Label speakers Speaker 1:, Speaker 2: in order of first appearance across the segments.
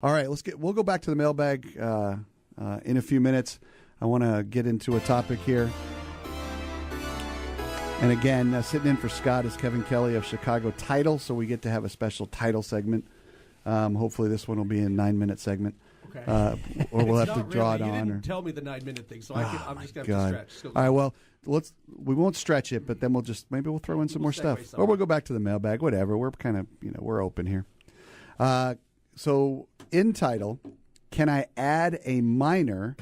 Speaker 1: All right, we'll go back to the mailbag in a few minutes. I want to get into a topic here. And again, sitting in for Scott is Kevin Kelly of Chicago Title, so we get to have a special title segment. Hopefully this one will be a 9-minute segment.
Speaker 2: Okay.
Speaker 1: Or we'll have to draw it on.
Speaker 2: You didn't tell me the 9-minute thing, so I'm just going to have to stretch.
Speaker 1: All right, well, we won't stretch it, but then maybe we'll throw in some more stuff. Or we'll go back to the mailbag, whatever. We're kind of, we're open here. So in title, can I add a minor,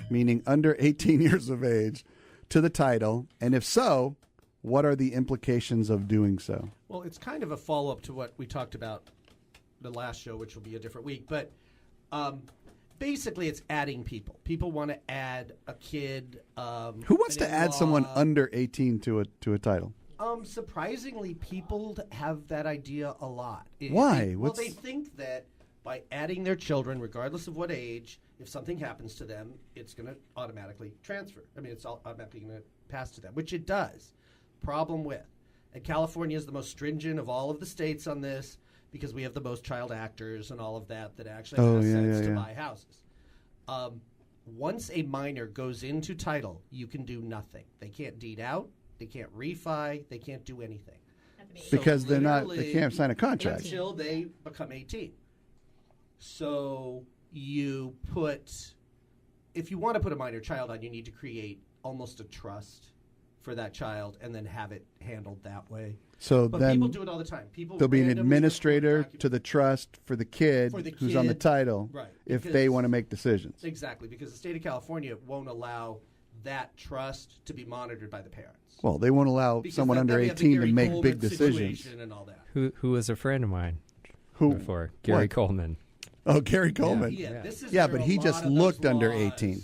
Speaker 1: meaning under 18 years of age, to the title? And if so, what are the implications of doing so?
Speaker 2: Well, it's kind of a follow-up to what we talked about the last show, which will be a different week. But basically, it's adding people. People want to add a kid.
Speaker 1: Who wants to add someone under 18 to a title?
Speaker 2: Surprisingly, people have that idea a lot.
Speaker 1: Why?
Speaker 2: Well, they think that by adding their children, regardless of what age, if something happens to them, it's going to automatically transfer. I mean, it's automatically going to pass to them, which it does. Problem with. And California is the most stringent of all of the states on this because we have the most child actors and all of that actually have sense to buy houses. Once a minor goes into title, you can do nothing. They can't deed out. They can't refi. They can't do anything.
Speaker 1: Because they can't sign a contract.
Speaker 2: Until they become 18. So if you want to put a minor child on, you need to create almost a trust for that child and then have it handled that way. But then people do it all the time. There'll
Speaker 1: be an administrator to the trust for the kid who's on the title,
Speaker 2: right,
Speaker 1: if they want to make decisions.
Speaker 2: Exactly, because the state of California won't allow that trust to be monitored by the parents.
Speaker 1: Well, they won't allow someone under 18 to make big decisions.
Speaker 2: And all that.
Speaker 3: Who was a friend of mine before? Gary Coleman.
Speaker 1: Oh, Gary Coleman.
Speaker 2: Yeah,
Speaker 1: but he just looked under 18.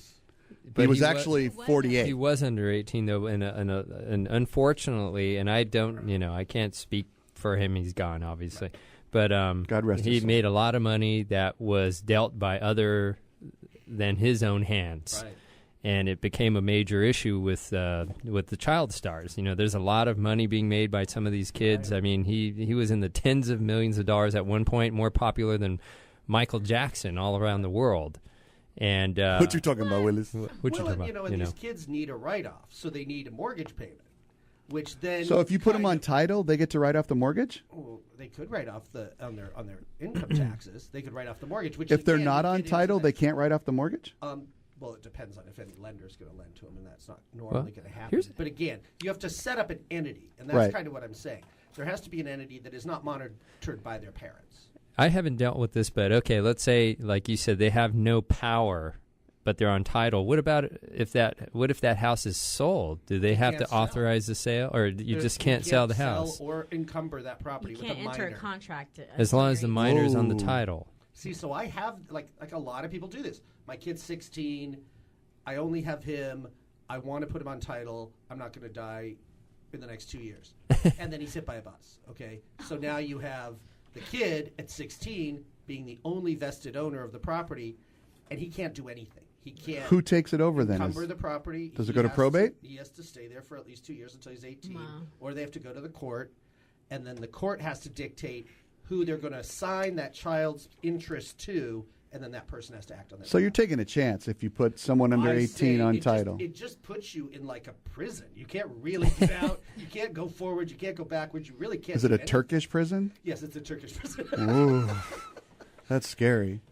Speaker 1: But he was actually 48.
Speaker 3: He was under 18, though, and unfortunately, and I don't, I can't speak for him. He's gone, obviously. Right. But
Speaker 1: God rest
Speaker 3: he
Speaker 1: his soul.
Speaker 3: made a lot of money that was dealt by other than his own hands.
Speaker 2: Right.
Speaker 3: And it became a major issue with the child stars. There's a lot of money being made by some of these kids. Right. I mean, he was in the tens of millions of dollars at one point, more popular than Michael Jackson all around the world. And
Speaker 1: what you talking about, Willis?
Speaker 3: What you talking about?
Speaker 2: These kids need a write-off, so they need a mortgage payment, which then.
Speaker 1: So if you put them on title, they get to write off the mortage.
Speaker 2: Well, they could write off on their income taxes. They could write off the mortgage. Which
Speaker 1: if they're not on title, they can't write off the mortgage.
Speaker 2: Well, it depends on if any lender is going to lend to them, and that's not normally going to happen. But again, you have to set up an entity, and that's kind of what I'm saying. There has to be an entity that is not monitored by their parents.
Speaker 3: I haven't dealt with this, but okay, let's say, like you said, they have no power, but they're on title. What if that house is sold? Do they have to authorize the sale, or you just can't sell the house?
Speaker 2: Sell or encumber that property with a minor.
Speaker 4: You can't enter a contract.
Speaker 3: As long as the minor's on the title.
Speaker 2: See, so I have, like a lot of people do this. My kid's 16. I only have him. I want to put him on title. I'm not going to die in the next 2 years. And then he's hit by a bus, okay? So now you have the kid at 16 being the only vested owner of the property, and he can't do anything. He can't.
Speaker 1: Who takes it over then?
Speaker 2: Encumber the property.
Speaker 1: Does it go to probate?
Speaker 2: He has to stay there for at least 2 years until he's 18,
Speaker 4: Wow.
Speaker 2: or they have to go to the court, and then the court has to dictate who they're going to assign that child's interest to, and then that person has to act on that.
Speaker 1: So you're taking a chance if you put someone under 18 on title.
Speaker 2: It just puts you in like a prison. You can't really get out. You can't go forward. You can't go backwards. You really can't.
Speaker 1: Is it a Turkish prison?
Speaker 2: Yes, it's a Turkish prison.
Speaker 1: Ooh, that's scary.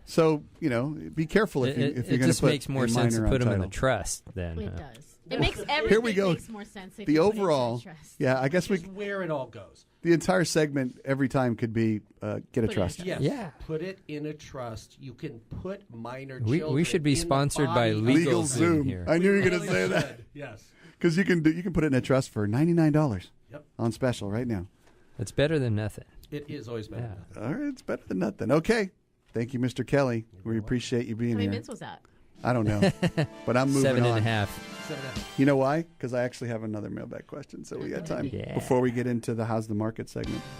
Speaker 1: So, be careful if you're going to put a minor on title.
Speaker 3: It just makes more sense to put them in the trust then.
Speaker 4: It does. It makes everything
Speaker 1: Here we go.
Speaker 4: makes more sense if
Speaker 1: the
Speaker 4: you
Speaker 1: overall,
Speaker 4: put it in trust.
Speaker 1: yeah, I guess
Speaker 2: where it all goes.
Speaker 1: The entire segment every time could be get a trust.
Speaker 2: Yes.
Speaker 3: Yeah.
Speaker 2: Put it in a trust. You can put minor
Speaker 3: We
Speaker 2: children
Speaker 3: should be
Speaker 2: in
Speaker 3: sponsored
Speaker 2: the
Speaker 3: by
Speaker 2: body.
Speaker 3: Legal
Speaker 1: Zoom
Speaker 3: here.
Speaker 1: I knew you were going
Speaker 2: Really
Speaker 1: to say that.
Speaker 2: should. Yes.
Speaker 1: Because you can put it in a trust for $99
Speaker 2: Yep.
Speaker 1: on special right now.
Speaker 3: It's better than nothing.
Speaker 2: It is always better.
Speaker 3: Yeah.
Speaker 1: All right, it's better than nothing. Okay. Thank you, Mr. Kelly. We appreciate you being
Speaker 4: How many
Speaker 1: here.
Speaker 4: minutes was that?
Speaker 1: I don't know, but I'm moving
Speaker 3: 7
Speaker 1: on.
Speaker 3: and a half.
Speaker 1: You know why? Because I actually have another mailbag question, so we got time
Speaker 3: Yeah.
Speaker 1: before we get into the How's the Market segment.